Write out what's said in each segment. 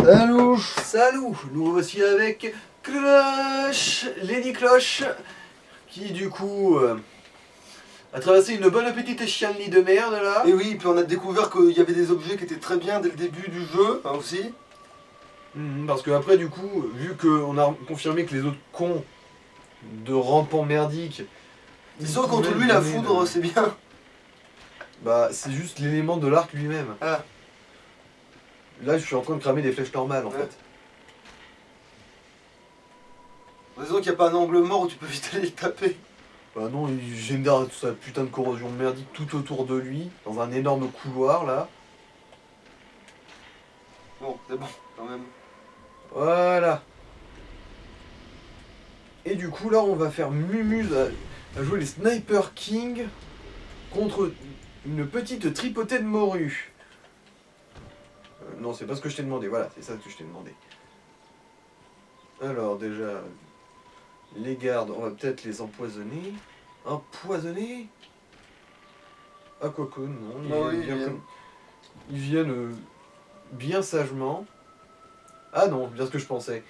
Salut. Salut, nous voici avec Cloche, Lady Cloche, qui du coup a traversé une bonne petite chienlit de merde là. Et oui, puis on a découvert qu'il y avait des objets qui étaient très bien dès le début du jeu, hein, aussi. Parce que après du coup, vu qu'on a confirmé que les autres cons de rampants merdiques, Disons pouvaient contre lui la donner foudre, c'est bien. Bah c'est juste l'élément de l'arc lui-même. Ah, Là je suis en train de cramer des flèches normales en Ouais. fait. disons qu'il n'y a pas un angle mort où tu peux vite aller le taper. Bah non, il génère toute sa putain de corrosion merdique tout autour de lui, dans un énorme couloir là. Bon, c'est bon, quand même. Voilà. Et du coup là on va faire Mumuse à jouer les Sniper King contre une petite tripotée de morues. Non, c'est pas ce que je t'ai demandé, voilà, c'est ça que je t'ai demandé. Alors déjà, les gardes, on va peut-être les empoisonner. Empoisonner? Ah quoique, non, Ah oui, ils viennent bien sagement. Ah non, bien ce que je pensais.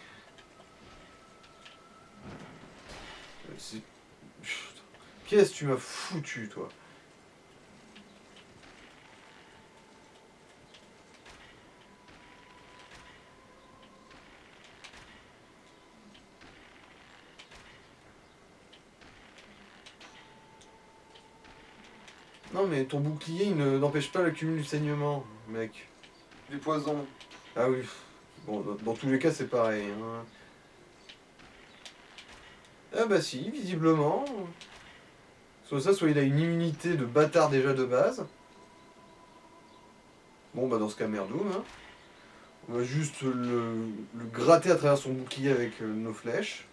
C'est- Qu'est-ce que tu m'as foutu, toi? Non mais ton bouclier il n'empêche pas le cumul du saignement, mec. Du poison. Ah oui. Bon, dans tous les cas c'est pareil. Hein. Ah bah si, visiblement. Soit ça, soit il a une immunité de bâtard déjà de base. Bon bah dans ce cas merdoum. Hein. On va juste le gratter à travers son bouclier avec nos flèches.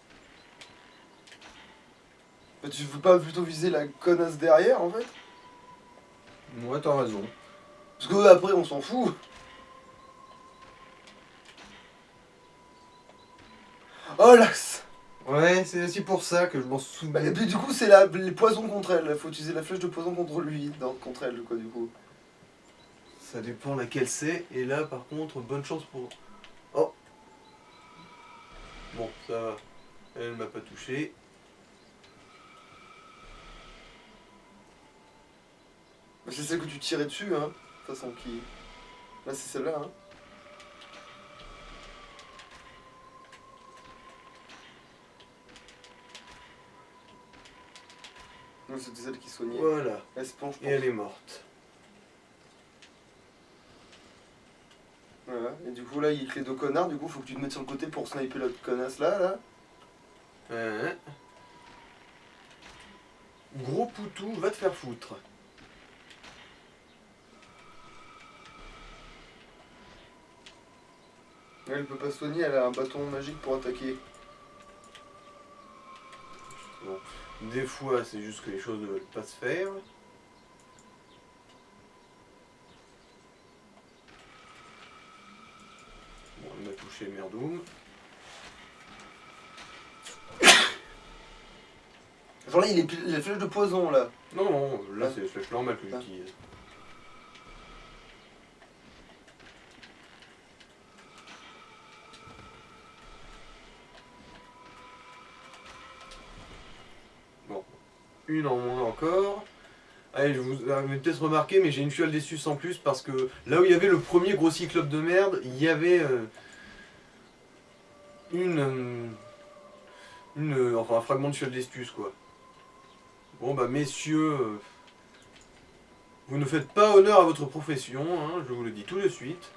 Mais tu veux pas plutôt viser la connasse derrière, en fait? Ouais, t'as raison. Parce que après, on s'en fout. Oh l'axe. Ouais, c'est aussi pour ça que je m'en souviens. Et puis du coup, c'est les poisons contre elle. Faut utiliser la flèche de poison contre lui, contre elle, quoi, du coup. Ça dépend laquelle c'est. Et là, par contre, bonne chance pour... Oh. Bon, ça va. Elle m'a pas touché. C'est celle que tu tirais dessus, hein. De toute façon, qui... Là, c'est celle-là, hein. Non, c'était celle qui soignait. Voilà. Elle se penche, je Et pense. elle est morte. Voilà. Et du coup, là, il y a les deux connards. Du coup, faut que tu te mettes sur le côté pour sniper l'autre connasse là. Hein. Gros poutou, va te faire foutre. Elle peut pas soigner, elle a un bâton magique pour attaquer. Bon. Des fois, c'est juste que les choses ne veulent pas se faire. Bon, il m'a touché merdoum. Genre là, il est la flèche de poison là. Non, non, là c'est les flèches normales que Ah. j'utilise. Bon, une en moins encore. Allez, vous avez peut-être remarqué, mais j'ai une fiole d'essus en plus parce que là où il y avait le premier gros cyclope de merde, il y avait enfin un fragment de fiole d'estus quoi. Bon bah messieurs, vous ne faites pas honneur à votre profession, hein, je vous le dis tout de suite.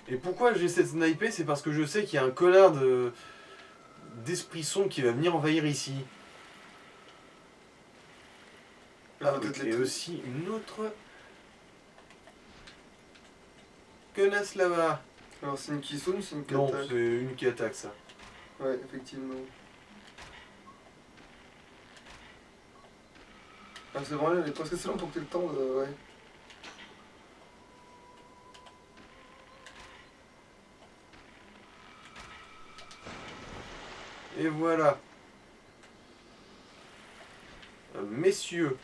Et pourquoi j'essaie de sniper, c'est parce que je sais qu'il y a un connard d'esprit sombre qui va venir envahir ici. Ah, Peut-être et aussi une autre connasse là-bas. Alors c'est une qui sonne ou c'est une qui Non, attaque? c'est une qui attaque ça. Ouais, effectivement. Ah, c'est vrai, elle est presque assez lente pour que t'aies le temps de. Ouais. Et voilà. Messieurs,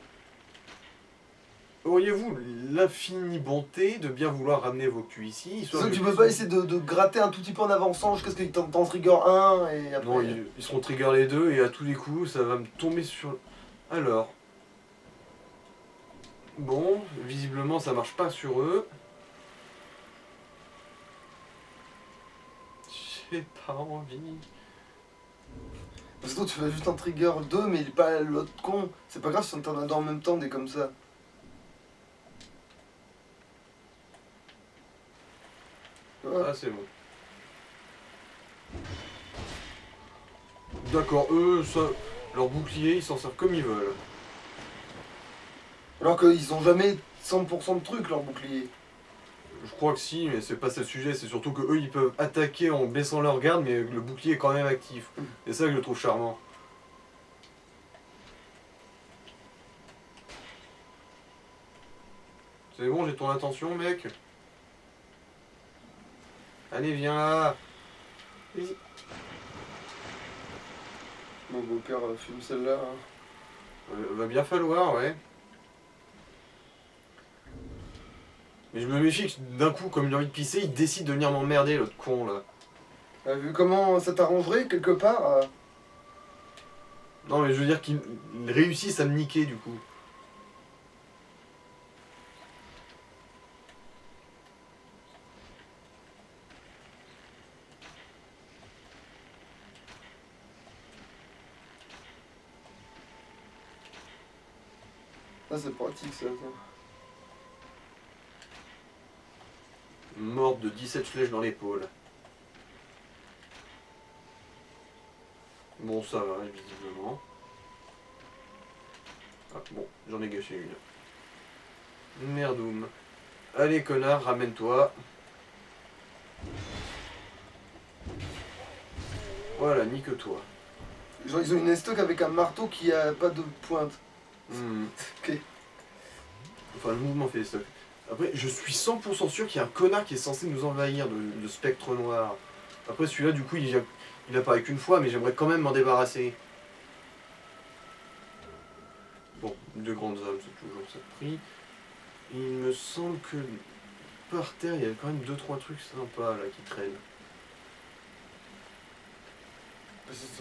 auriez-vous l'infinie bonté de bien vouloir ramener vos culs ici, C'est histoire sûr que que tu je peux pas puisse- essayer de gratter un tout petit peu en avançant jusqu'à ce qu'il t'en trigger un et après. Non, ils seront trigger les deux et à tous les coups, ça va me tomber sur... Alors... Bon, visiblement ça marche pas sur eux. J'ai pas envie. Parce que toi tu fais juste un trigger 2 mais il est pas l'autre con. C'est pas grave si on t'en a deux en même temps des comme ça. Ouais. Ah, c'est bon. D'accord, eux, ça, leur bouclier, ils s'en servent comme ils veulent. Alors qu'ils ont jamais 100% de trucs leur bouclier. Je crois que si, mais c'est pas ça le sujet, c'est surtout que eux ils peuvent attaquer en baissant leur garde, mais le bouclier est quand même actif. C'est ça que je trouve charmant. C'est bon, j'ai ton attention, mec. Allez, viens là. Vas-y. Mon beau-père fume celle-là. Hein. Va bien falloir, ouais. Mais je me méfie que d'un coup, comme il a envie de pisser, il décide de venir m'emmerder, l'autre con là. T'as vu comment ça t'arrangerait quelque part Non, mais je veux dire qu'il réussisse à me niquer du coup. Ah, c'est pratique ça. Morte de 17 flèches dans l'épaule. Bon, ça va, visiblement. Ah, bon, j'en ai gâché une. Merdoum. Allez, connard, ramène-toi. Voilà, nique-toi. Genre ils ont une estoc avec un marteau qui a pas de pointe. Hmm. Ok. Enfin, le mouvement fait stock. Après, je suis 100% sûr qu'il y a un connard qui est censé nous envahir de spectre noir. Après, celui-là, du coup, il apparaît qu'une fois, mais j'aimerais quand même m'en débarrasser. Bon, deux grandes âmes, c'est toujours ça de prix. Il me semble que par terre, il y a quand même 2-3 trucs sympas là qui traînent.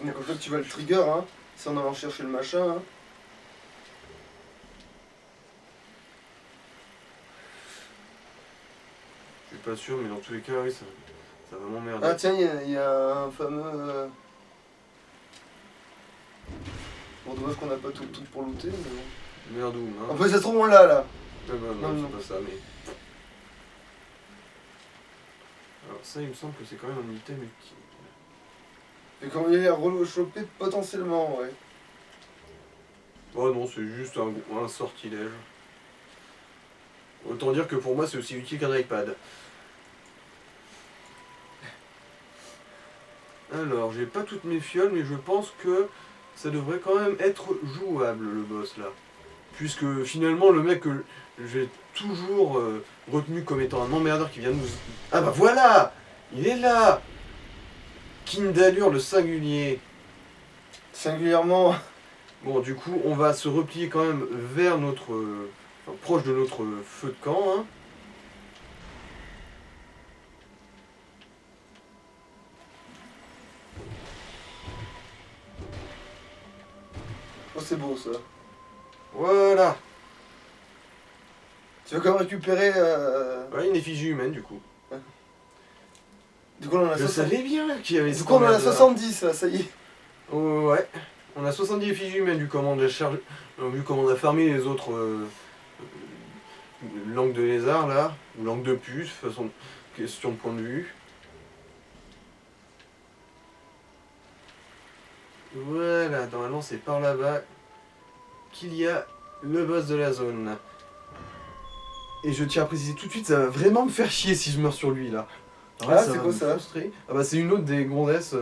Donc en fait tu vas le trigger hein, si on allant chercher le machin hein. Je suis pas sûr, mais dans tous les cas, oui, ça va m'emmerder. Ah tiens il y a un fameux... Bon dommage qu'on n'a pas tout le truc pour looter mais bon. Merdoum, hein. En fait ça se trouve on l'a là. Ah bah non, non, non. c'est pas ça, mais... Alors ça, il me semble que c'est quand même un item utile. Et quand il est rechoper potentiellement ouais. Oh non, c'est juste un sortilège. Autant dire que pour moi, c'est aussi utile qu'un iPad. Alors, j'ai pas toutes mes fioles, mais je pense que ça devrait quand même être jouable, le boss, là. Puisque finalement, le mec que j'ai toujours retenu comme étant un emmerdeur qui vient de nous... Ah bah voilà! Il est là! Kindalure, le singulier. Singulièrement... Bon, du coup, on va se replier quand même vers notre... enfin, proche de notre feu de camp, hein. Oh c'est beau ça. Voilà! Tu vas quand même récupérer... Ouais, une effigie humaine, du coup. Du coup on en a Je 60... savais bien qu'il y avait Du ce coup on en a emmerde-là. 70 là, ça y est. Oh, ouais. On a 70 effigies humaines vu comment on a, vu comment on a farmé les autres langues de lézard là, ou langues de puce, de façon question de point de vue. Voilà, normalement c'est par là-bas qu'il y a le boss de la zone. Et je tiens à préciser tout de suite, ça va vraiment me faire chier si je meurs sur lui là. Alors là, Ah, c'est va quoi me ça? frustrer. Ah bah c'est une autre des gondesses,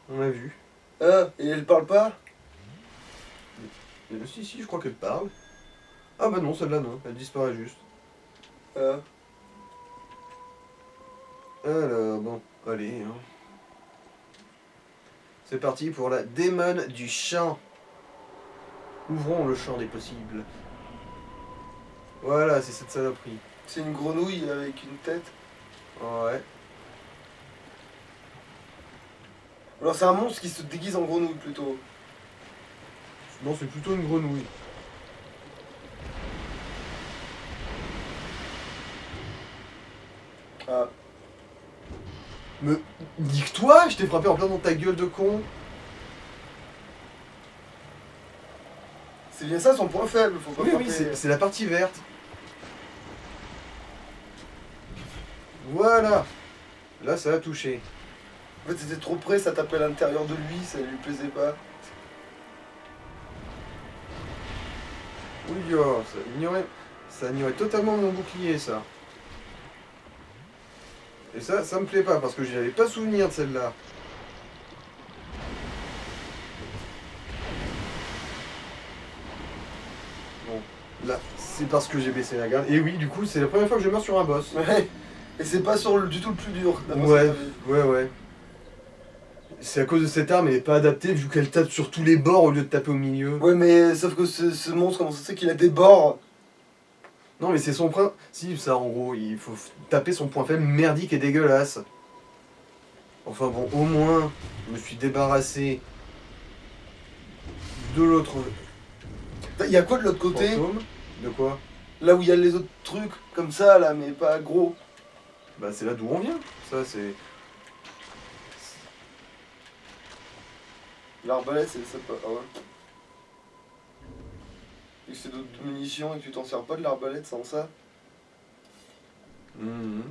on l'a vu. Ah, et elle parle pas? Si, je crois qu'elle parle. Ah bah non, celle-là non, elle disparaît juste. Ah. Alors, bon, allez. Hein. C'est parti pour la démon du champ. Ouvrons le champ des possibles. Voilà, c'est cette saloperie. C'est une grenouille avec une tête. Ouais. Alors c'est un monstre qui se déguise en grenouille plutôt. Non, c'est plutôt une grenouille. Ah. Me nique-toi, je t'ai frappé en plein dans ta gueule de con. C'est bien ça son point faible, faut pas Oui, frapper. oui, c'est la partie verte. Voilà. Là, ça a touché. En fait c'était trop près, ça tapait à l'intérieur de lui, ça lui plaisait pas. Oui, oh, ça ignorait totalement mon bouclier, ça. Et ça me plaît pas, parce que j'avais pas souvenir de celle-là. Bon, là, c'est parce que j'ai baissé la garde. Et oui, du coup, c'est la première fois que je meurs sur un boss. Ouais. Et c'est pas du tout le plus dur. d'après ce Ouais, que t'avais dit. ouais. C'est à cause de cette arme, elle est pas adaptée vu qu'elle tape sur tous les bords au lieu de taper au milieu. Ouais mais sauf que ce monstre, comment ça se fait qu'il a des bords? Non, mais c'est son point. Si, ça en gros, il faut taper son point faible merdique et dégueulasse. Enfin bon, au moins, je me suis débarrassé de l'autre Il y a quoi de l'autre côté? fantôme. De quoi? Là où il y a les autres trucs, comme ça là, mais pas gros. Bah, c'est là d'où on vient. Ça, c'est. L'arbalète c'est ça pas. Ah ouais. Et que c'est d'autres munitions et que tu t'en sers pas de l'arbalète sans ça. Mhm.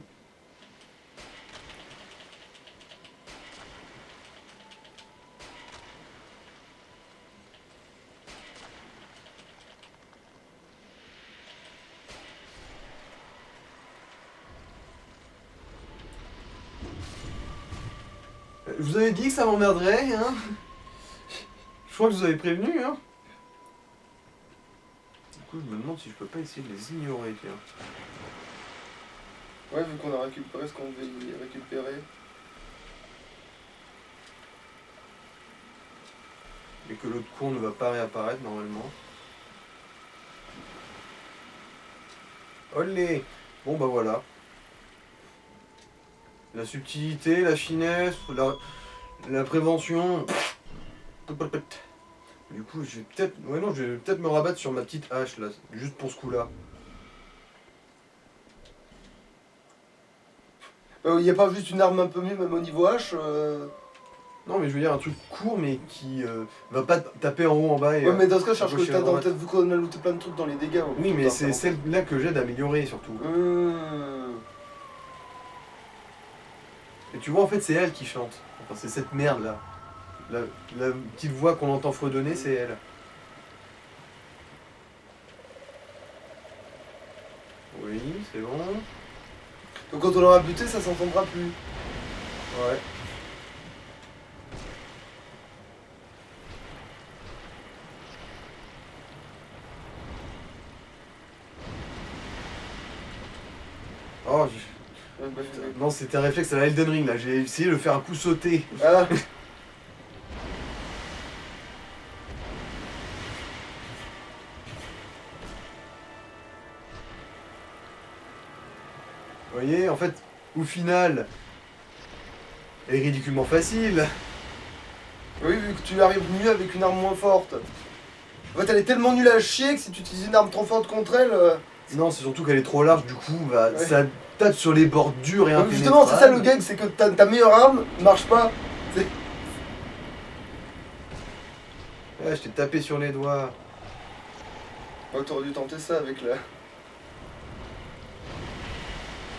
Je vous avais dit que ça m'emmerderait, hein? Je crois que je vous avais prévenu, hein? Du coup, je me demande si je peux pas essayer de les ignorer, tiens. Ouais, vu qu'on a récupéré ce qu'on devait y récupérer. Et que l'autre con ne va pas réapparaître normalement. Olé! Bon bah voilà. La subtilité, la finesse, la prévention. Du coup, je vais peut-être. Ouais, non, je vais peut-être me rabattre sur ma petite hache là, juste pour ce coup-là. Il y a pas juste une arme un peu mieux, même au niveau H. Non, mais je veux dire un truc court, mais qui va pas taper en haut, en bas et. Ouais, mais dans ce cas, je cherche que gauche et à t'as dans droite. tête, vu qu'on a looté plein de trucs dans les dégâts. Oui, mais c'est celle-là que j'aide à améliorer surtout. Et tu vois, en fait, c'est elle qui chante. Enfin, c'est cette merde là. La petite voix qu'on entend fredonner, c'est elle. Oui, c'est bon. Donc quand on aura buté, ça s'entendra plus. Ouais. Oh, Ouais, bah, non, c'était un réflexe à la Elden Ring là. J'ai essayé de faire un coup sauté. Ah. Vous voyez, en fait, au final, elle est ridiculement facile. Oui, vu que tu arrives mieux avec une arme moins forte. En fait, elle est tellement nulle à chier que si tu utilises une arme trop forte contre elle. Non, c'est surtout qu'elle est trop large, du coup, bah, Ouais. ça tape sur les bordures et Donc, justement, c'est ça le gag, c'est que ta meilleure arme marche pas. Ouais, je t'ai tapé sur les doigts. Ouais, t'aurais dû tenter ça avec la.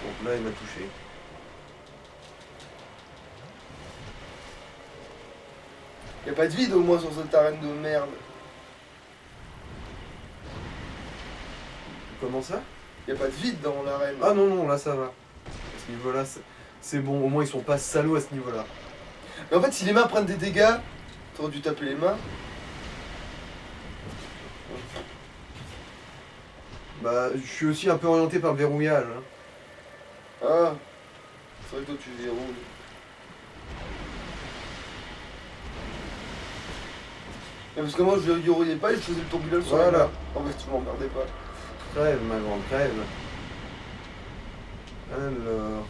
Bon, là, il m'a touché. Y'a pas de vide au moins sur cette arène de merde. Comment ça? Y'a pas de vide dans l'arène. Ah non, non, là, ça va. À ce niveau-là, c'est bon. Au moins, ils sont pas salauds à ce niveau-là. Mais en fait, si les mains prennent des dégâts, t'aurais dû taper les mains. Bah, je suis aussi un peu orienté par le verrouillage. Hein. Ah, c'est vrai que toi tu verrouilles. Mais parce que moi je verrouillais pas et je faisais le tourbillon sur Voilà. la main. En fait, tu m'emmerdais pas. Crève, ma grande, crève. Alors...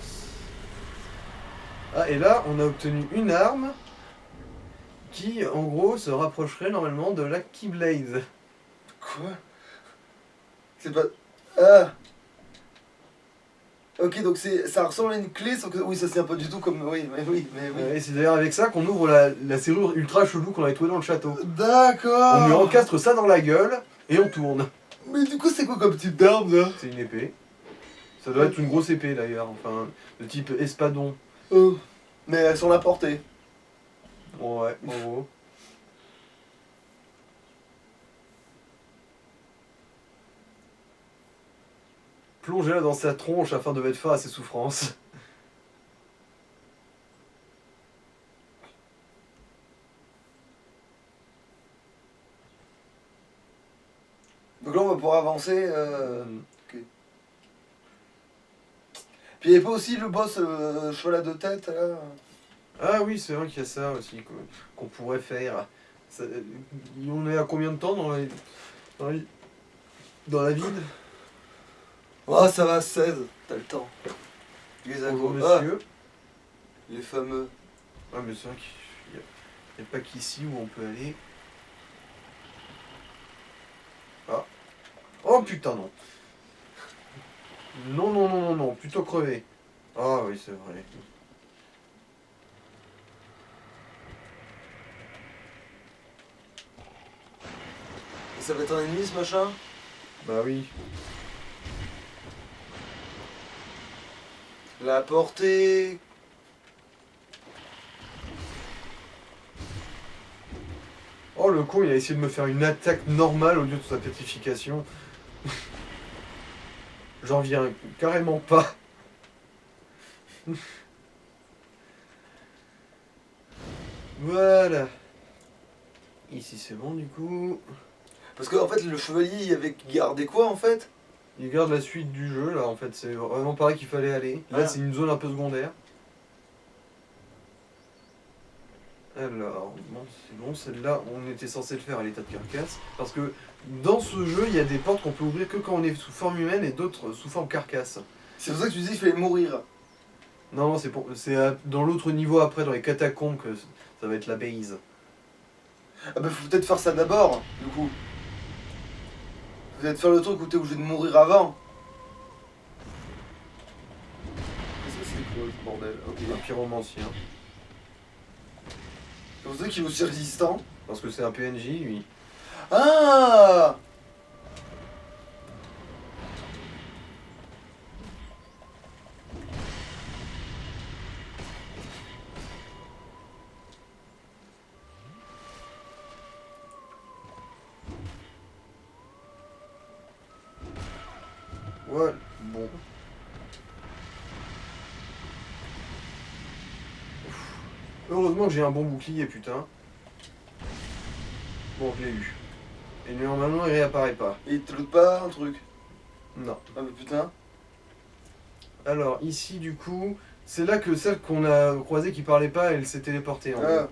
Ah, et là, on a obtenu une arme qui, en gros, se rapprocherait normalement de la Keyblade. Quoi? C'est pas... Ah. Ok, donc ça ressemble à une clé, sauf que... Oui, ça c'est un peu du tout comme... Oui, mais oui, mais oui. Et c'est d'ailleurs avec ça qu'on ouvre la serrure ultra chelou qu'on avait trouvée dans le château. D'accord. On lui encastre ça dans la gueule et on tourne. Mais du coup, c'est quoi comme type d'arme, là? C'est une épée. Ça doit être une grosse épée d'ailleurs, enfin, de type espadon. Oh. Mais elles sont à la portée. Ouais, en gros. Plongez-la dans sa tronche afin de mettre fin à ses souffrances. Donc là, on va pouvoir avancer. Ok. Puis il n'y avait pas aussi le boss cheval à deux têtes, là? Ah oui, c'est vrai qu'il y a ça aussi qu'on pourrait faire. Ça- on est à combien de temps dans la ville? Oh, ça va, 16. T'as le temps. Les Bonjour agos. Ah, monsieur. les fameux. Ah mais c'est vrai qu'il n'y a pas qu'ici où on peut aller. Ah. Oh putain non. Non, non, non, non, non, plutôt crever. Ah oui, c'est vrai. Et ça va être un ennemi, ce machin? Bah oui. La portée. Oh le con, il a essayé de me faire une attaque normale au lieu de sa pétrification. J'en viens carrément pas. Voilà. Ici c'est bon du coup. Parce qu'en fait, le chevalier, il avait gardé quoi, en fait? Il garde la suite du jeu là en fait, c'est vraiment par là qu'il fallait aller. Là Ah. c'est une zone un peu secondaire. Alors, bon, c'est bon, celle-là, on était censé le faire à l'état de carcasse. Parce que dans ce jeu, il y a des portes qu'on peut ouvrir que quand on est sous forme humaine et d'autres sous forme carcasse. C'est pour ça que tu disais qu'il fallait mourir. Non, non, c'est dans l'autre niveau après, dans les catacombes, que ça va être la base. Ah bah, faut peut-être faire ça d'abord, du coup. Faut peut-être faire le truc où t'es obligé de mourir avant. Qu'est-ce que c'est quoi ce bordel? Ok. Un pyromancien. C'est pour ça qu'il est aussi résistant. Parce que c'est un PNJ, lui. Ah! Ouais, bon. Heureusement que j'ai un bon bouclier, putain. Bon, je l'ai eu. Et normalement, il réapparaît pas. Et il te loot pas un truc? Non. Ah bah putain. Alors, ici, du coup, c'est là que celle qu'on a croisée qui parlait pas, elle s'est téléportée en Ah. gros.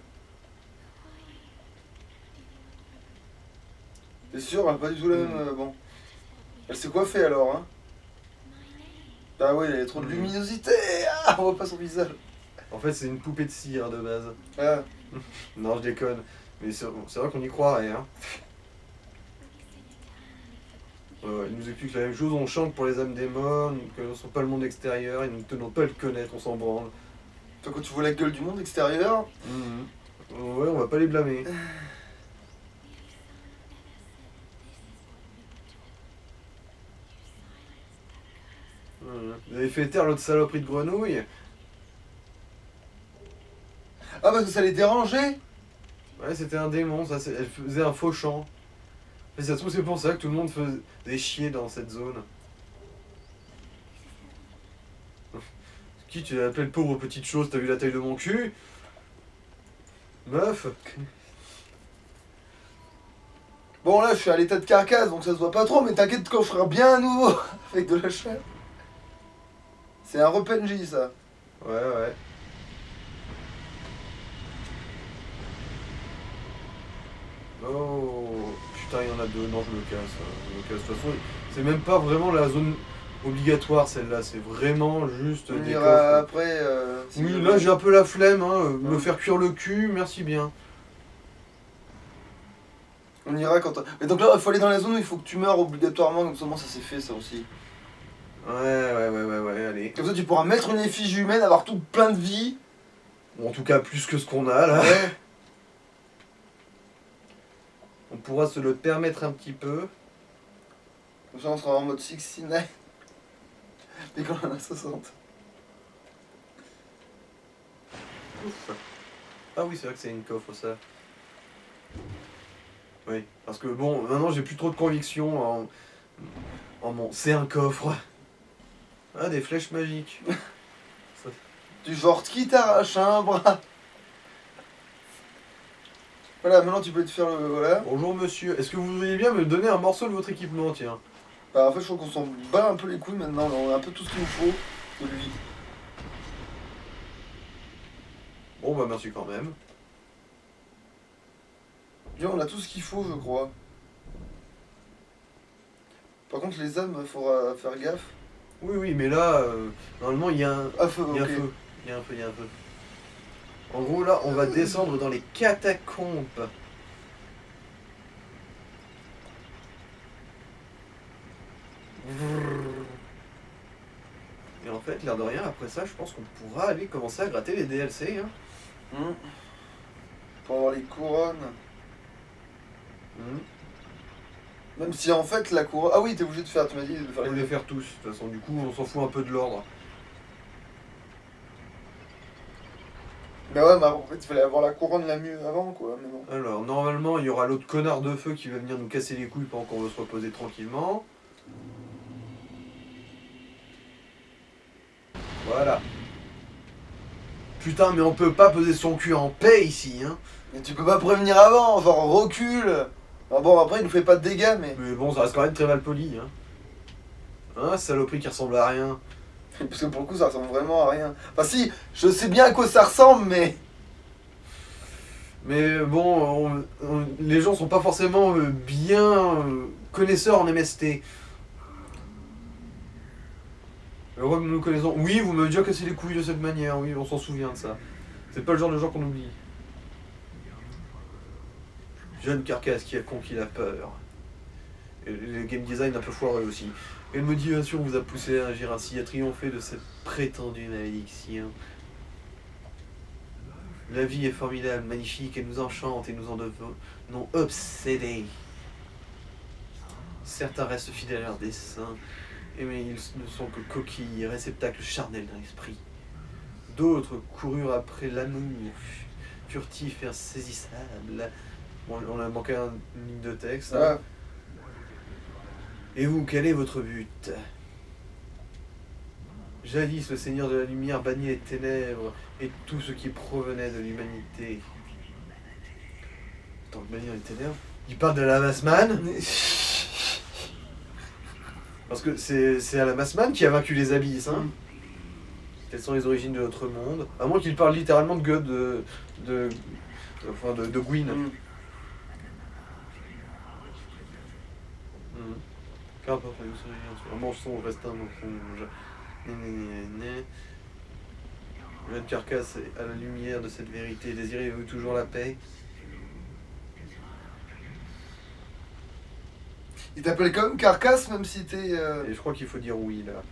T'es sûr? Elle a pas du tout la même. Bon. Elle s'est coiffée alors, hein? Ah ouais, il y a trop de luminosité! Ah, on voit pas son visage. En fait, c'est une poupée de cire de base. Ah. Non, je déconne. Mais c'est vrai qu'on y croirait, hein. Il nous explique la même chose, on chante pour les âmes des morts, que nous ne sommes pas le monde extérieur et nous ne tenons pas à le connaître, on s'en branle. Toi, quand tu vois la gueule du monde extérieur, Ouais, on va pas les blâmer. Vous avez fait taire l'autre saloperie de grenouille? ah, parce que ça les dérangeait? Ouais, c'était un démon, ça, elle faisait un faux chant. Mais ça se trouve, c'est pour ça que tout le monde faisait chier dans cette zone. Qui tu l'appelles pauvre petite chose, t'as vu la taille de mon cul? Meuf? Bon, là, je suis à l'état de carcasse, donc ça se voit pas trop, mais t'inquiète quand je ferai bien à nouveau avec de la chair. C'est un repenji, ça. Ouais, ouais. Oh, putain, il y en a deux. Non, je me casse. Je me casse. De toute façon, C'est même pas vraiment la zone obligatoire celle-là, c'est vraiment juste On des ira coffres. après. Si Oui, jamais. là j'ai un peu la flemme, hein, me Ouais. faire cuire le cul, merci bien. On ira quand. Mais donc là, il faut aller dans la zone où il faut que tu meurs obligatoirement, comme ça, au moins, ça s'est fait, ça aussi. Ouais, allez. Comme ça, tu pourras mettre une effigie humaine, avoir tout plein de vie. Bon, en tout cas, plus que ce qu'on a là. Ouais. On pourra se le permettre un petit peu. Comme ça, on sera en mode 69. Et quand on en a 60. Ouf. Ah oui, c'est vrai que c'est une coffre ça. Oui, parce que bon, maintenant j'ai plus trop de conviction en mon... C'est un coffre. Ah, des flèches magiques. Du genre qui t'arrache un bras. Voilà, maintenant tu peux te faire le. Voilà. Bonjour monsieur, est-ce que vous voudriez bien me donner un morceau de votre équipement, tiens? Bah, en fait, je crois qu'on s'en bat un peu les couilles maintenant. Là, on a un peu tout ce qu'il nous faut de lui. Bon bah merci quand même. Bien, on a tout ce qu'il faut, je crois. Par contre, les âmes, faudra faire gaffe. Oui, mais là, normalement il y a un... Ah, feu, Il y a un ok. feu. Il y a un feu. En gros là, on va descendre dans les catacombes. Et en fait, l'air de rien, après ça, je pense qu'on pourra aller commencer à gratter les DLC. Hein. Pour avoir les couronnes. Même si en fait la couronne. Ah oui, t'es obligé de faire, tu m'as dit de faire On va les. les faire tous, de toute façon, du coup on s'en fout un peu de l'ordre. Bah ouais, mais en fait, il fallait avoir la couronne la mieux avant, quoi. Mais bon. Alors, normalement, il y aura l'autre connard de feu qui va venir nous casser les couilles pendant qu'on veut se reposer tranquillement. Voilà. Putain, mais on peut pas poser son cul en paix ici, hein. Mais tu peux pas prévenir avant, genre recule. Ah bon, après, il nous fait pas de dégâts, mais. Mais bon, ça reste quand même très mal poli, hein. Hein, saloperie qui ressemble à rien. Parce que pour le coup, ça ressemble vraiment à rien. Enfin, si, je sais bien à quoi ça ressemble, mais. Mais bon, les gens sont pas forcément bien connaisseurs en MST. Heureux que nous nous connaissons. Oui, vous m'avez déjà cassé les couilles de cette manière, oui, on s'en souvient de ça. C'est pas le genre de gens qu'on oublie. Jeune carcasse qui a conquis la peur. Et le game design un peu foireux aussi. Et une motivation vous a poussé à agir ainsi, à triompher de cette prétendue malédiction. La vie est formidable, magnifique, elle nous enchante et nous en devenons obsédés. Certains restent fidèles à leur dessein, mais ils ne sont que coquilles, réceptacles charnels d'un esprit. D'autres coururent après l'amour, furtif et insaisissable. Bon, on a manqué une ligne de texte. Hein. Ouais. Et vous, quel est votre but? Jadis, le Seigneur de la Lumière bannit les ténèbres et tout ce qui provenait de l'humanité. Attends, bannir les ténèbres? Il parle de la Massman? Parce que c'est à la Massman qui a vaincu les abysses, hein. Quelles sont les origines de notre monde? À moins qu'il parle littéralement de God, de Gwyn. Qu'importe, un mensonge reste un mensonge. Jeune carcasse, à la lumière de cette vérité, désirez-vous toujours la paix? Il t'appelle quand même Carcasse, même si t'es. Et je crois qu'il faut dire oui là.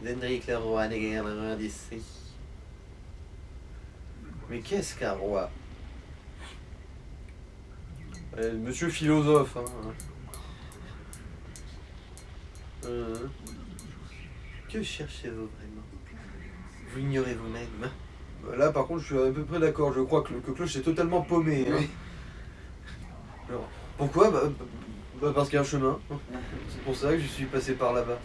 Zendrick le roi des guerres d'ici. Mais qu'est-ce qu'un roi? Monsieur philosophe, hein. Que cherchez-vous vraiment? Vous ignorez vous-même. Là par contre je suis à peu près d'accord, je crois que Cloche est totalement paumé. Hein. Oui. Alors, pourquoi? Parce qu'il y a un chemin. C'est pour ça que je suis passé par là-bas.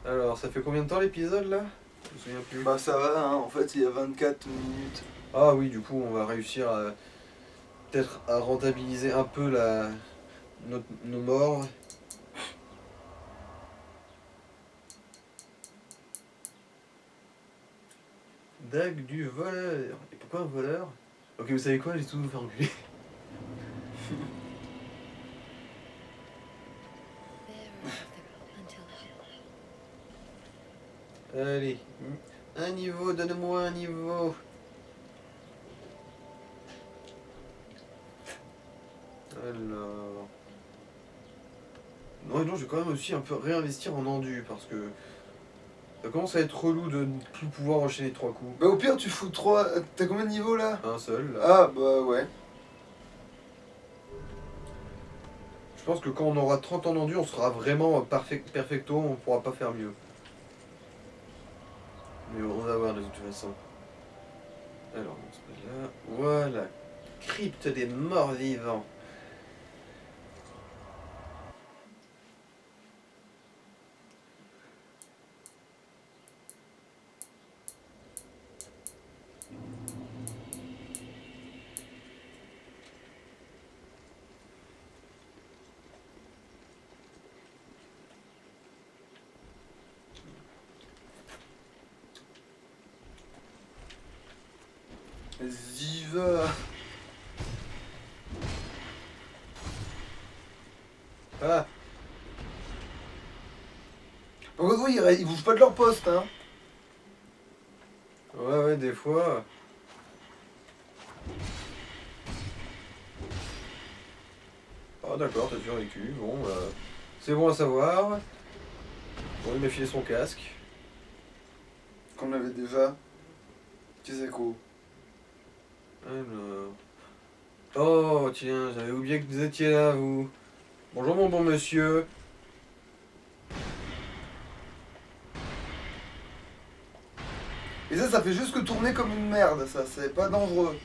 Alors, ça fait combien de temps l'épisode là? Je me souviens plus. Bah, ça va, hein. En fait, il y a 24 minutes. Ah oui, du coup, on va réussir à peut-être à rentabiliser un peu nos morts. dague du voleur. Et pourquoi un voleur? Ok, vous savez quoi, j'ai tout vous faire enculer. Allez, un niveau, donne-moi un niveau. Alors... Non, et non, je vais quand même aussi un peu réinvestir en endu, parce que ça commence à être relou de ne plus pouvoir enchaîner 3 coups. Bah au pire tu fous 3. T'as combien de niveaux là? Un seul, là. Ah bah ouais. Je pense que quand on aura 30 en endu, on sera vraiment perfecto, on pourra pas faire mieux. Mais on va voir de toute façon. Alors, on se met là. Voilà. Crypte des morts vivants. Ziva. Ah, Par contre, oui, ils bougent pas de leur poste, hein. ouais, des fois. Ah, d'accord, t'as survécu. Bon, c'est bon à savoir. Bon, il m'a filé son casque. Qu'on avait déjà. Kizeko. Alors. Oh, tiens, j'avais oublié que vous étiez là, vous. Bonjour, mon bon monsieur. Et ça fait juste que tourner comme une merde, ça, c'est pas dangereux.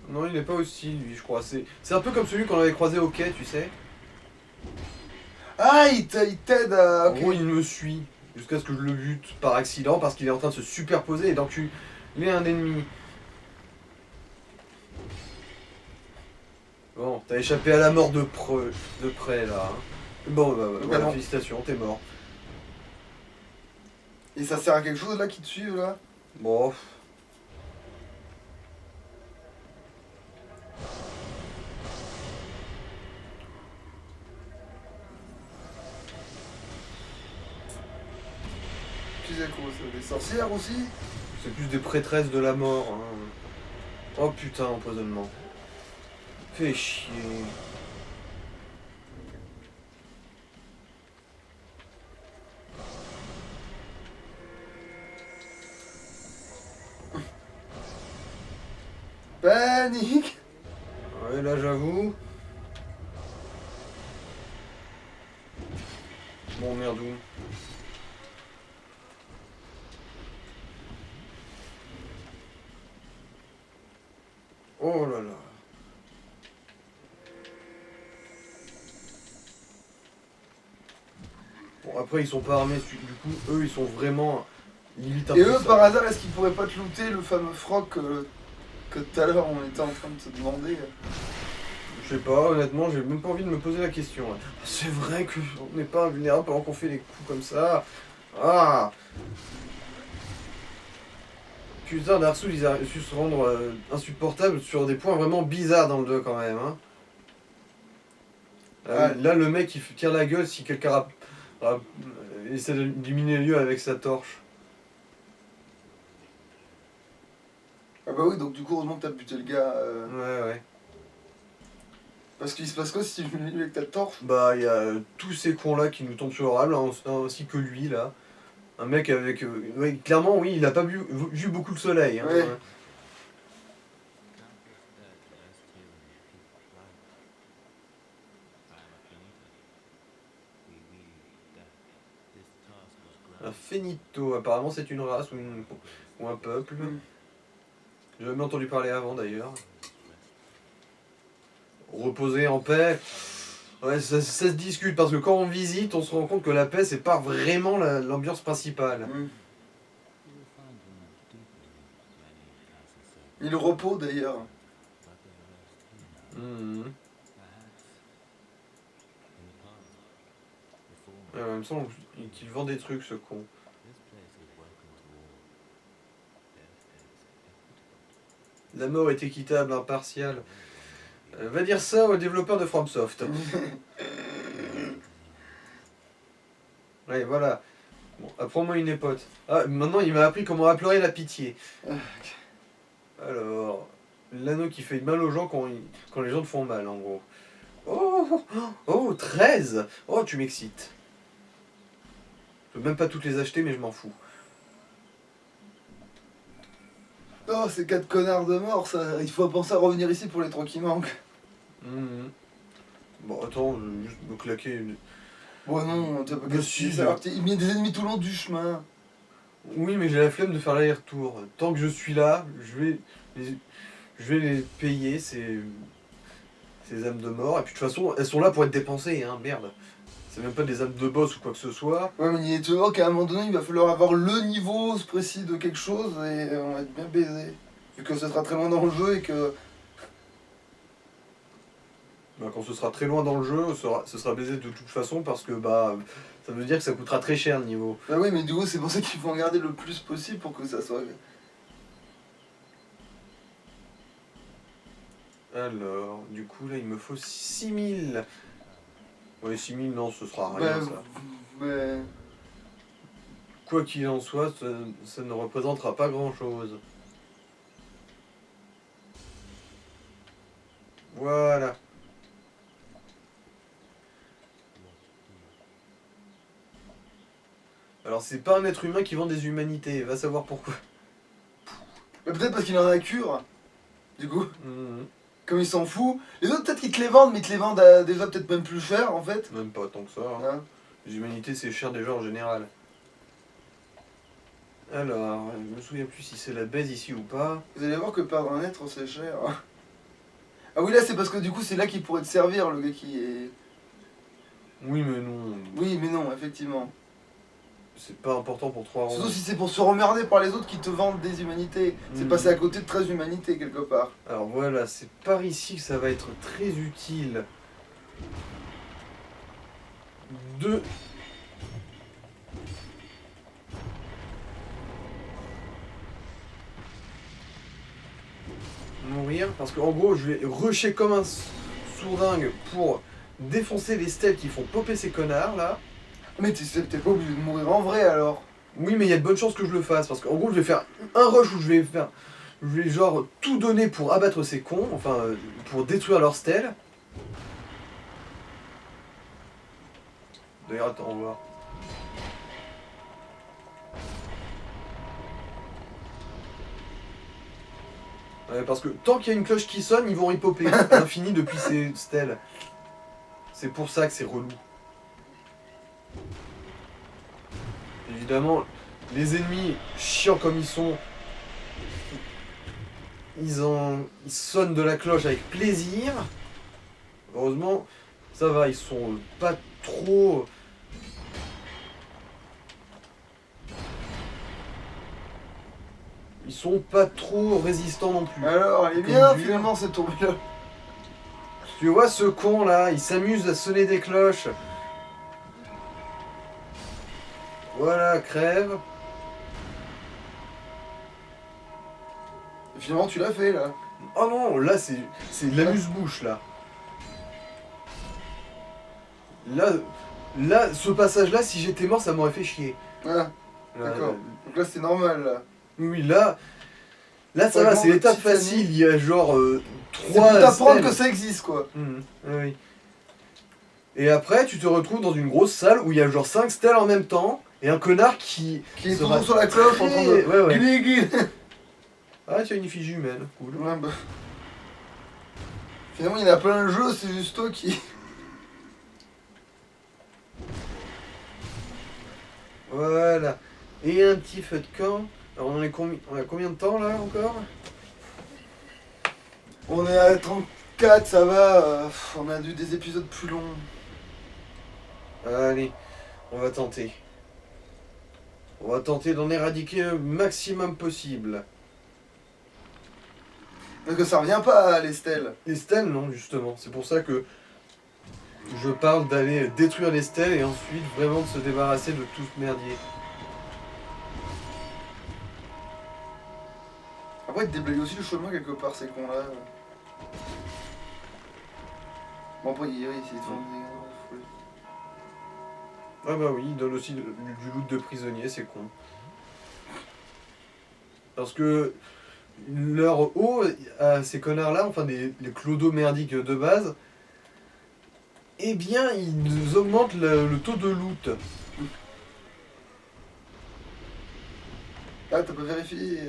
Non, il n'est pas aussi, lui, je crois. C'est un peu comme celui qu'on avait croisé au quai, tu sais. Ah, il t'aide à. En Ok. gros, il me suit jusqu'à ce que je le bute par accident parce qu'il est en train de se superposer et d'enculer un ennemi. Bon, t'as échappé à la mort de près là. Hein. Bon, bah, voilà, non. félicitations, t'es mort. Et ça sert à quelque chose là qui te suivent là? Bon. Kizeko, c'est des sorcières aussi? C'est plus des prêtresses de la mort. Hein. Oh putain, empoisonnement. Fais chier. Panique! Ouais, là j'avoue. Bon, merdou. Oh là là. Bon, après, ils sont pas armés, du coup, eux, ils sont vraiment limite Et eux, impuissants. par hasard, est-ce qu'ils pourraient pas te looter le fameux froc que tout à l'heure on était en train de se demander? Je sais pas, honnêtement, j'ai même pas envie de me poser la question. Là. C'est vrai qu'on n'est pas invulnérable pendant qu'on fait des coups comme ça. Ah! Putain, Dark Souls, ils ont su se rendre insupportables sur des points vraiment bizarres dans le 2 quand même. Hein. Ouais. Là, le mec, il tire la gueule si quelqu'un essaie d'illuminer le lieu avec sa torche. Ah bah oui, donc du coup, heureusement que t'as buté le gars. Ouais. Parce qu'il se passe quoi si tu le mets avec ta torche? Bah, il y a tous ces cons-là qui nous tombent sur le rable, ainsi que lui, là. Un mec avec... ouais, clairement, oui, il a pas vu beaucoup le soleil. Hein. Ouais. Un Finito, apparemment c'est une race ou un peuple. Mm. J'ai jamais entendu parler avant d'ailleurs. Reposer en paix. Ouais, ça se discute parce que quand on visite, on se rend compte que la paix, c'est pas vraiment l'ambiance principale. Mm. Et le repos d'ailleurs. Mhm. Il me semble qu'il vend des trucs, ce con. La mort est équitable, impartiale. Va dire ça aux développeurs de FromSoft. Ouais, voilà. Bon, apprends-moi une épote. Ah, maintenant il m'a appris comment implorer la pitié. Alors, l'anneau qui fait mal aux gens quand les gens te font mal, en gros. Oh, 13. Oh, tu m'excites. Je peux même pas toutes les acheter, mais je m'en fous. Oh, ces 4 connards de mort, ça. Il faut penser à revenir ici pour les 3 qui manquent. Bon, attends, je vais juste me claquer une... Bon, non, t'as pas Mais qu'à si, ça. Il met des ennemis tout le long du chemin. Oui, mais j'ai la flemme de faire l'aller-retour. Tant que je suis là, je vais les payer, ces âmes de mort. Et puis de toute façon, elles sont là pour être dépensées, hein, merde. C'est même pas des âmes de boss ou quoi que ce soit. Ouais, mais il est toujours qu'à un moment donné, il va falloir avoir le niveau précis de quelque chose et on va être bien baisé. Vu que ce sera très loin dans le jeu et que. Bah, quand ce sera très loin dans le jeu, ce sera baisé de toute façon parce que ça veut dire que ça coûtera très cher le niveau. Bah oui, mais du coup, c'est pour ça qu'il faut en garder le plus possible pour que ça soit. Alors, du coup là il me faut 6000. Ouais, 6000 non, ce sera rien Bah, ça. mais. Quoi qu'il en soit, ça ne représentera pas grand chose. Voilà. Alors c'est pas un être humain qui vend des humanités, va savoir pourquoi. Bah, peut-être parce qu'il en a cure. Du coup, Mhm. comme il s'en fout. Les autres, peut-être qu'ils te les vendent, mais ils te les vendent déjà peut-être même plus cher en fait. Même pas tant que ça. Hein. Hein. Les humanités c'est cher déjà en général. Alors, je me souviens plus si c'est la baise ici ou pas. Vous allez voir que perdre un être, c'est cher. Ah oui, là, c'est parce que du coup, c'est là qu'il pourrait te servir, le gars qui est. Oui mais non, Oui, mais non, effectivement. c'est pas important pour 3 Surtout ronds. si c'est pour se remerder par les autres qui te vendent des humanités. C'est Mhm. passer à côté de 13 humanités quelque part. Alors voilà, c'est par ici que ça va être très utile. De mourir, parce qu'en gros je vais rusher comme un sourdingue pour défoncer les stèles qui font popper ces connards là. Mais t'es pas obligé de mourir en vrai alors. Oui mais il y a de bonnes chances que je le fasse, parce qu'en gros je vais faire un rush où je vais genre tout donner pour abattre ces cons, enfin pour détruire leurs stèles. D'ailleurs attends, on va voir. Ouais, parce que tant qu'il y a une cloche qui sonne, ils vont y popper à l'infini depuis ces stèles. C'est pour ça que c'est relou. Évidemment, les ennemis, chiants comme ils sont, ils sonnent de la cloche avec plaisir. Heureusement, ça va, ils sont pas trop... Ils sont pas trop résistants non plus. Alors, elle est Comme bien dur. finalement cette tournure. Tu vois ce con là, il s'amuse à sonner des cloches. Voilà, crève. Et finalement, tu l'as fait là. Oh non, là c'est de l'amuse-bouche là. Là, ce passage-là, si j'étais mort, ça m'aurait fait chier. Ah, Là, d'accord. Donc là, c'est normal là. oui, là ça Ouais, va, bon, c'est le l'étape Titanic. facile. Il y a genre C'est 3 pour t'apprendre stèles. que ça existe quoi. Oui. Et après, tu te retrouves dans une grosse salle où il y a genre 5 stèles en même temps et un connard qui Qui est sera toujours sur la cloche en train de. Ouais, ouais. Glig. Ah, tu as une effigie humaine, cool. Ouais, bah. Finalement, il y en a plein de jeux, c'est juste toi qui. Voilà. Et un petit feu de camp. Alors on a combien de temps là encore? On est à 34, ça va. On a dû des épisodes plus longs. Allez, on va tenter. On va tenter d'en éradiquer le maximum possible. Parce que ça revient pas, les stèles. Les stèles, non, justement. C'est pour ça que je parle d'aller détruire les stèles et ensuite vraiment de se débarrasser de tout ce merdier. Après, ils te déblayent aussi le chemin quelque part, ces cons-là. Bon, après, ils te font des... Ah bah oui, ils donnent aussi du loot de prisonniers, c'est con. Parce que leur eau à ces connards-là, enfin les clodos merdiques de base, eh bien, ils augmentent le taux de loot. Ah, t'as pas vérifié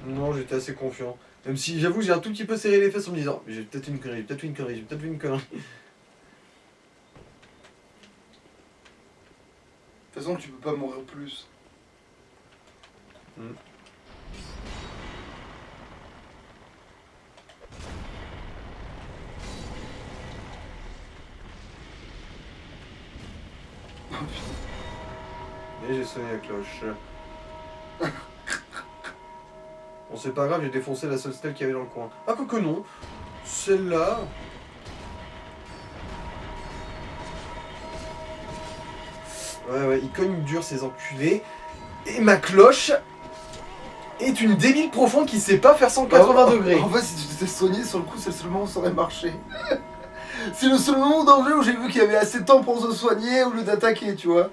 Non, j'étais assez confiant. Même si j'avoue, j'ai un tout petit peu serré les fesses en me disant j'ai peut-être une connerie, j'ai peut-être une connerie, j'ai peut-être une connerie. De toute façon, tu peux pas mourir plus. Hmm. Et j'ai sonné la cloche. Bon, c'est pas grave, j'ai défoncé la seule stèle qu'il y avait dans le coin. Ah, quoique non. Celle-là. Ouais, ils cognent dur ces enculés. Et ma cloche est une débile profonde qui sait pas faire 180 degrés. En fait, si tu t'étais soigné sur le coup, c'est le seul moment où ça aurait marché. C'est le seul moment danger où j'ai vu qu'il y avait assez de temps pour se soigner au lieu d'attaquer, tu vois.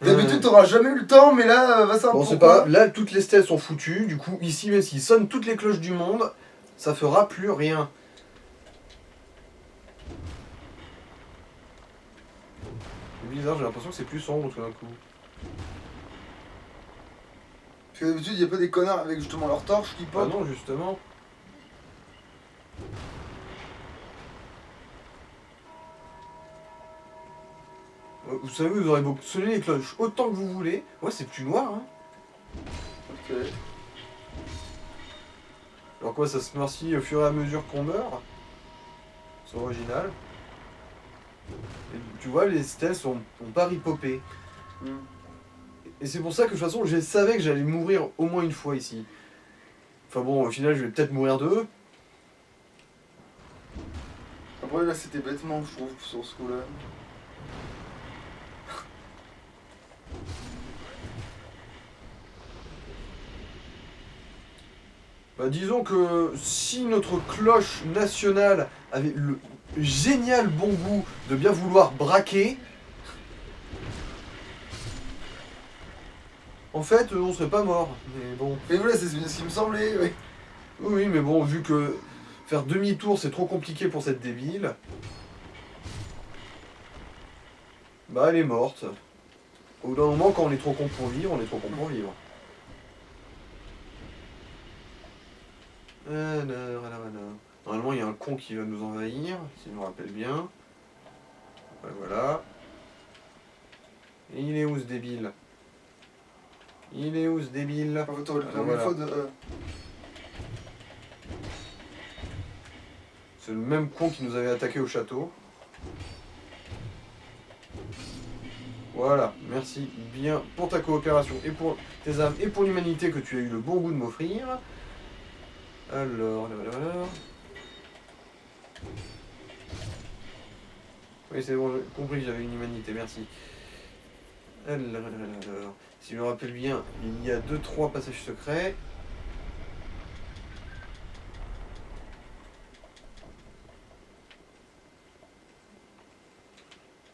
D'habitude, t'auras jamais eu le temps, mais là, va savoir Bon, c'est pourquoi. pas grave. Là, toutes les stèles sont foutues. Du coup, ici, même s'ils sonnent toutes les cloches du monde, ça fera plus rien. C'est bizarre, j'ai l'impression que c'est plus sombre tout d'un coup. Parce que d'habitude, il y a pas des connards avec justement leur torche qui Ah pop. non, justement. Vous savez, vous aurez beau sonner les cloches autant que vous voulez. Ouais, c'est plus noir, hein. Ok. Alors quoi, ça se noircit au fur et à mesure qu'on meurt. C'est original. Et tu vois, les stèles ont pas ripopé. Hmm. Et c'est pour ça que de toute façon, je savais que j'allais mourir au moins une fois ici. Enfin bon, au final, je vais peut-être mourir deux. Après, là, c'était bêtement, je trouve, sur ce coup-là. Bah, disons que si notre cloche nationale avait le génial bon goût de bien vouloir braquer, en fait, on serait pas mort. Mais bon. Mais voilà, c'est bien ce qui me semblait, ouais. Oui, mais bon, vu que faire demi-tour c'est trop compliqué pour cette débile, bah elle est morte. Au bout d'un moment, quand on est trop con pour vivre, on est trop con pour vivre. Alors. Normalement, il y a un con qui va nous envahir, si je me rappelle bien. Ouais, voilà. Et il est où ce débile? Il est où ce débile? En fait, t'aurais le Voilà. fois de. C'est le même con qui nous avait attaqué au château. Voilà, merci bien pour ta coopération et pour tes âmes et pour l'humanité que tu as eu le bon goût de m'offrir. Alors. Oui, c'est bon, j'ai compris, j'avais une humanité, merci. Alors, si je me rappelle bien, il y a 2-3 passages secrets.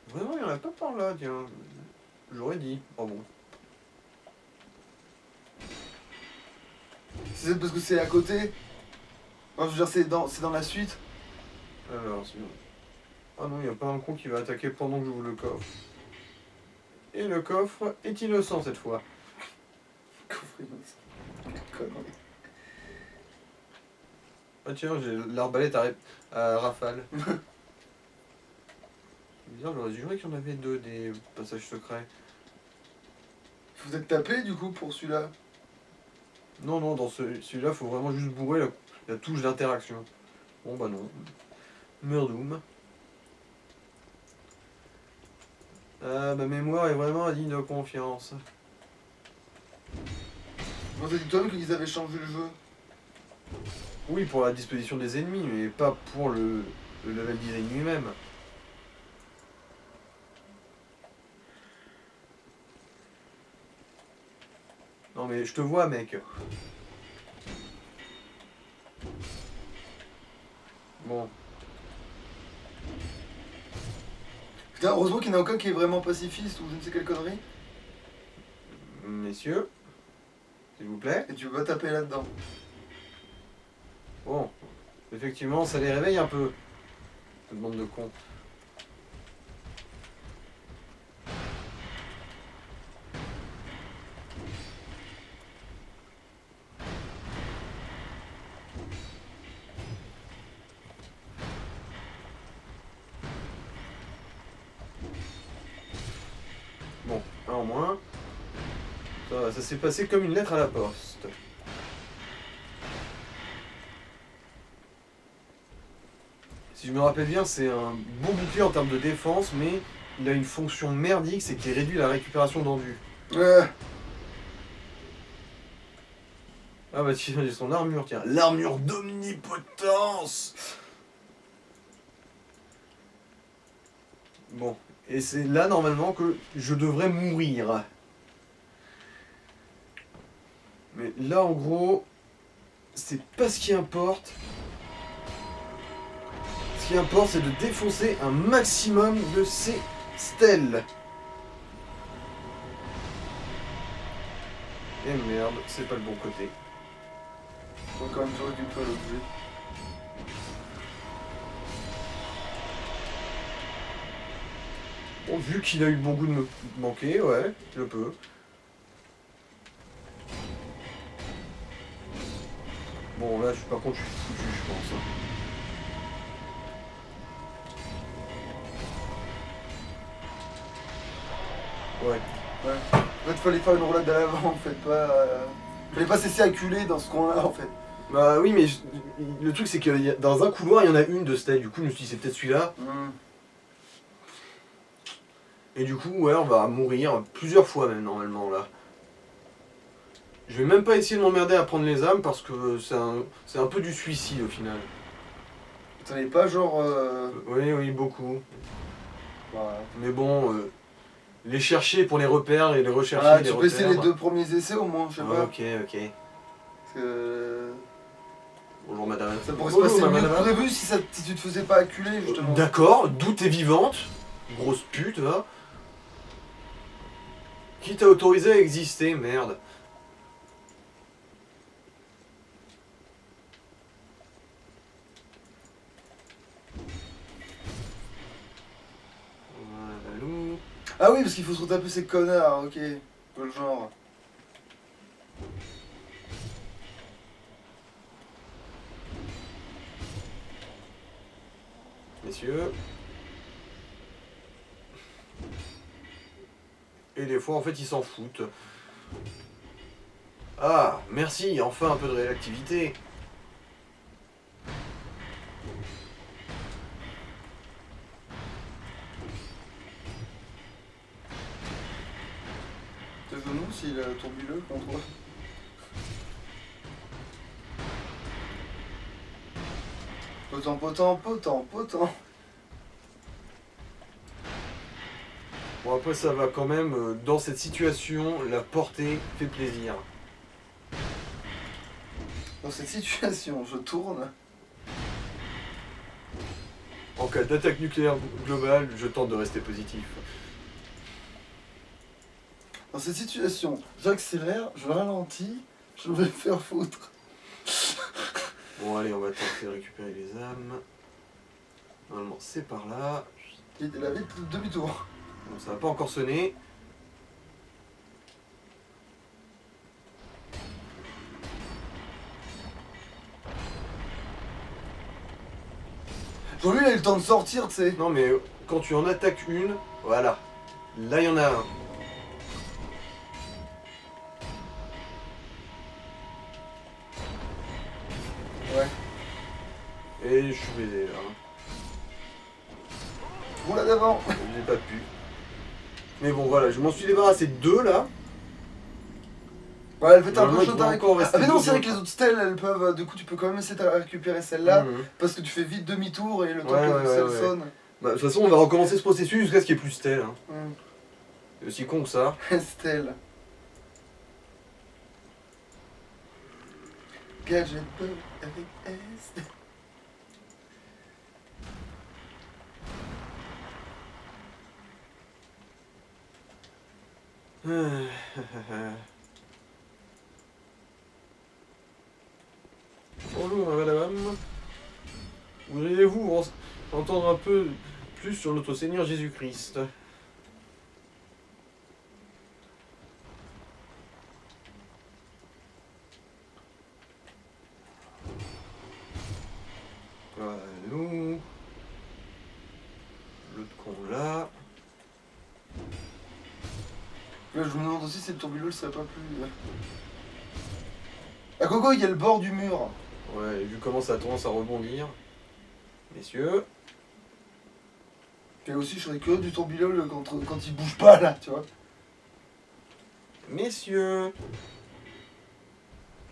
Vraiment, il n'y en a pas par là, tiens. J'aurais dit. Oh bon. C'est parce que c'est à côté. Enfin, je veux dire, c'est dans la suite. Alors, sinon. Ah non, il n'y a pas un con qui va attaquer pendant que j'ouvre le coffre. Et le coffre est innocent cette fois. Coffre innocent. Quelle connerie. Ah tiens, j'ai l'arbalète à rafale. C'est bizarre, j'aurais juré qu'il y en avait deux des passages secrets. Vous êtes tapé du coup pour celui-là. Non, dans celui-là, il faut vraiment juste bourrer la touche d'interaction. Bon bah non. Murdoom. Ah, ma mémoire est vraiment indigne de confiance. Bon, t'as dit toi-même qu'ils avaient changé le jeu. Oui, pour la disposition des ennemis, mais pas pour le level design lui-même. Non mais je te vois, mec. Bon. Putain, heureusement qu'il n'y en a aucun qui est vraiment pacifiste ou je ne sais quelle connerie. Messieurs, s'il vous plaît. Et tu peux pas taper là-dedans. Bon. Effectivement, ça les réveille un peu. Cette bande de cons. Bon, un en moins. Ça s'est passé comme une lettre à la poste. Si je me rappelle bien, c'est un bon bouclier en termes de défense, mais il a une fonction merdique, c'est qu'il réduit la récupération d'endu. Ah bah tiens, j'ai son armure, tiens. L'armure d'omnipotence. Bon, et c'est là normalement que je devrais mourir. Mais là en gros, c'est pas ce qui importe. Ce qui importe, c'est de défoncer un maximum de ces stèles. Et merde, c'est pas le bon côté. Faut quand même que je récupère l'objet. Bon, vu qu'il a eu le bon goût de me manquer, ouais, je peux. Bon, là, par contre, je suis foutu, je pense. Ouais. Ouais. En fait, fallait faire une roulade à l'avant, en fait, pas. Fallait pas se laisser acculer dans ce coin-là, en fait. Bah oui, mais le truc, c'est que dans un couloir, il y en a une de stèle. Du coup, je me suis dit, c'est peut-être celui-là. Et du coup, ouais, on va mourir plusieurs fois même, normalement, là. Je vais même pas essayer de m'emmerder à prendre les âmes, parce que c'est un peu du suicide, au final. T'en es pas genre. Oui, beaucoup. Ouais. Mais bon, les chercher pour les repères et les rechercher, Ah, les tu peux essayer repères. les 2 premiers essais au moins, je sais pas. Ok. Parce que. Bonjour madame. Ça pourrait se Bonjour, passer mieux que madame. prévu si tu te faisais pas acculer, justement. D'accord, d'où t'es vivante. Grosse pute, va. Qui t'a autorisé à exister, merde. Voilà, Ah oui, parce qu'il faut se retaper ces connards, ok. Le genre. messieurs. Et des fois, en fait, ils s'en foutent. Ah, merci, enfin un peu de réactivité. Tes genoux s'il est tourbilleux contre toi. Potent. Bon, après, ça va quand même. Dans cette situation, la portée fait plaisir. Dans cette situation, je tourne. En cas d'attaque nucléaire globale, je tente de rester positif. Dans cette situation, j'accélère, je ralentis, je vais me faire foutre. Bon, allez, on va tenter de récupérer les âmes. Normalement, c'est par là. Il a vite demi-tour. Bon, ça n'a pas encore sonné. Genre lui, il a eu le temps de sortir, tu sais. Non, mais quand tu en attaques une, voilà. Là, il y en a un. Ouais. Et je suis baisé là. Roule d'avant. J'ai pas pu. Mais bon, voilà, je m'en suis débarrassé de deux là. Ouais, elle fait un Normalement, peu il chaud doit avec. encore rester Ah, mais non, deux c'est vrai que autres. les autres stèles, elles peuvent. Du coup, tu peux quand même essayer de récupérer celle-là. Mhm. Parce que tu fais vite demi-tour et le temps Ouais, que ouais, celle ouais. sonne. Bah, de toute façon, on va recommencer ce processus jusqu'à ce qu'il n'y ait plus de stèle. Hein. C'est aussi con que ça. Stèle. Gadget Pop avec S. Bonjour madame. Voudriez-vous entendre un peu plus sur notre Seigneur Jésus-Christ? Voilà, nous. L'autre con là. Là, je me demande aussi si le tourbillon serait pas plus. Ah, Coco, il y a le bord du mur. Ouais, et vu comment ça a tendance à rebondir. Messieurs. Et aussi, je serais curieux du tourbillon quand il bouge pas là, tu vois. Messieurs.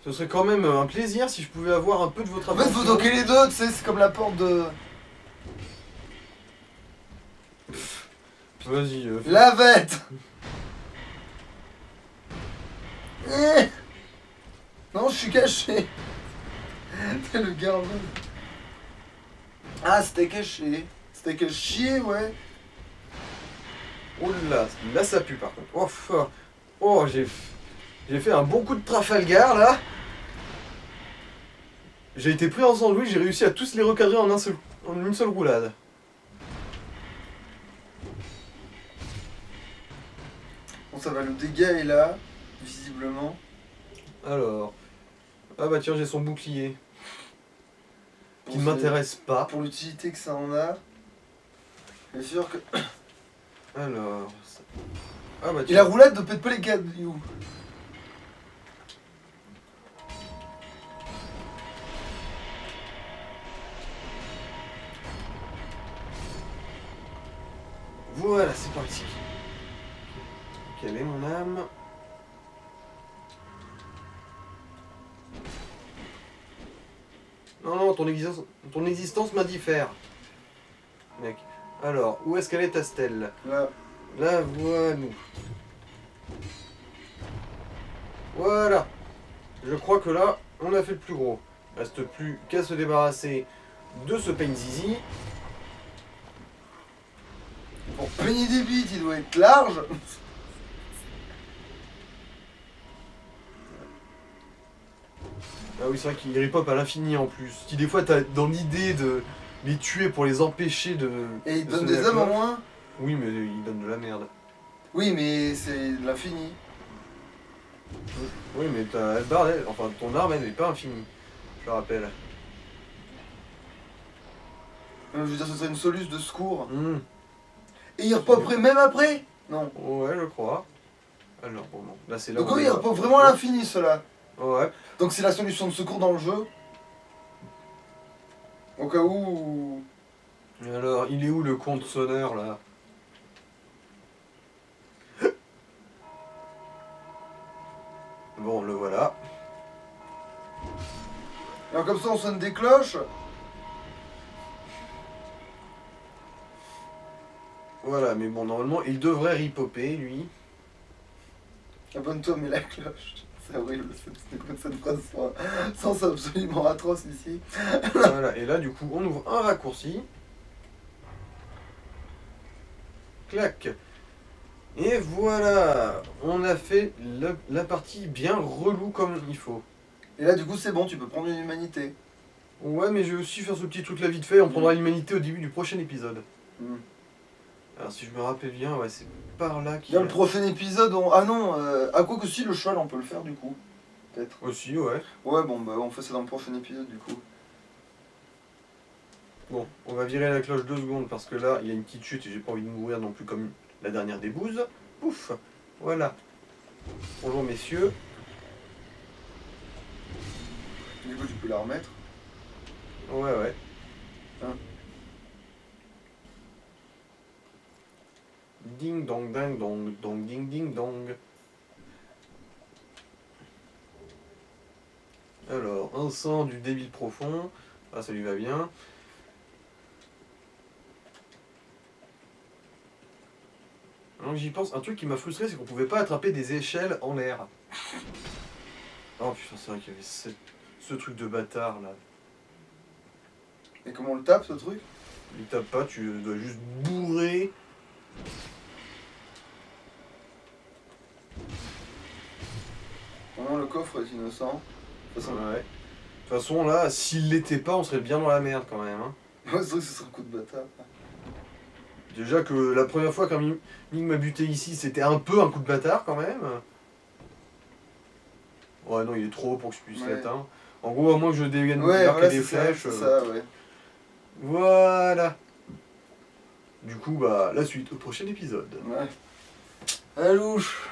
Ce serait quand même un plaisir si je pouvais avoir un peu de votre En fait, attention. faut toquer les deux, tu sais, c'est comme la porte de. Vas-y. Lavette. Non, je suis caché. T'es le gars en mode. Ah, c'était caché. C'était caché, ouais. Oh là ça pue par contre. Oh, j'ai fait un bon coup de Trafalgar là. J'ai été pris en sandwich, j'ai réussi à tous les recadrer en une seule roulade. Bon, ça va, le dégât est là, visiblement. Alors. Ah bah tiens, j'ai son bouclier. Qui ne Bon, m'intéresse pas. pour l'utilité que ça en a. Bien sûr que. Alors. Ah bah Et la tiens. roulade ne pète pas les cailloux. Voilà, c'est parti. Quelle est mon âme? Non, ton existence m'indiffère. Mec. Alors, où est-ce qu'elle est ta stèle? Là. La voilà-nous. Voilà. Je crois que là, on a fait le plus gros. Reste plus qu'à se débarrasser de ce pain zizi. Pour peigner des bites, il doit être large. Ah oui, c'est vrai qu'il ripop à l'infini en plus. Si des fois t'as dans l'idée de les tuer pour les empêcher de. Et il de donne sonner des la âmes en cloche. moins. Oui, mais il donne de la merde. Oui, mais c'est de l'infini. Oui, mais ta barre, enfin ton arme, elle n'est pas infinie. Je le rappelle. Je veux dire, ce serait une soluce de secours. Hmm. Et il repoperait même après. Non. Ouais, je crois. Alors, bon, non. Là, c'est là Donc où on oui, est il pas- repop vraiment à l'infini, cela. Ouais. Donc c'est la solution de secours dans le jeu. Au cas où. Et alors, il est où le compte sonneur là? Bon, le voilà. Alors comme ça, on sonne des cloches. Voilà, mais bon, normalement, il devrait ripoper, lui. Abonne-toi, mais la cloche. C'est horrible, cette phrase sans absolument atroce ici. Voilà, et là, du coup, on ouvre un raccourci. Clac. Et voilà, on a fait la partie bien relou comme il faut. Et là, du coup, c'est bon, tu peux prendre une humanité. Ouais, mais je vais aussi faire ce petit truc là vite fait, on prendra l'humanité au début du prochain épisode. Mm. Alors si je me rappelle bien, ouais, c'est par là qu'il Dans y a... le prochain épisode, on. Ah non, à quoi que si, le cheval, on peut le faire du coup. Peut-être. Aussi, ouais. Ouais, bon, bah, on fait ça dans le prochain épisode du coup. Bon, on va virer la cloche 2 secondes parce que là, il y a une petite chute et j'ai pas envie de mourir non plus comme la dernière des bouses. Pouf, voilà. Bonjour messieurs. Du coup, tu peux la remettre. Ouais, ouais. Hein. Ding dong ding dong dong ding ding dong. Alors, un sang du débile profond. Ah, ça lui va bien. Donc j'y pense, un truc qui m'a frustré, c'est qu'on pouvait pas attraper des échelles en l'air. Oh putain, c'est vrai qu'il y avait ce truc de bâtard là. Et comment on le tape ce truc? Il tape pas, tu dois juste bourrer. faut être innocent. De toute façon, Ouais. De toute façon, là, s'il l'était pas, on serait bien dans la merde quand même. Hein. c'est vrai que ce serait un coup de bâtard. Déjà que la première fois quand Ming m'a buté ici, c'était un peu un coup de bâtard quand même. Ouais, non, il est trop haut pour que je puisse Ouais. l'atteindre. En gros, à moins que je dégaine Ouais, l'arc voilà, et des c'est ça, flèches. c'est ça, ouais. Voilà. Du coup, bah, la suite au prochain épisode. Ouais. Alouche.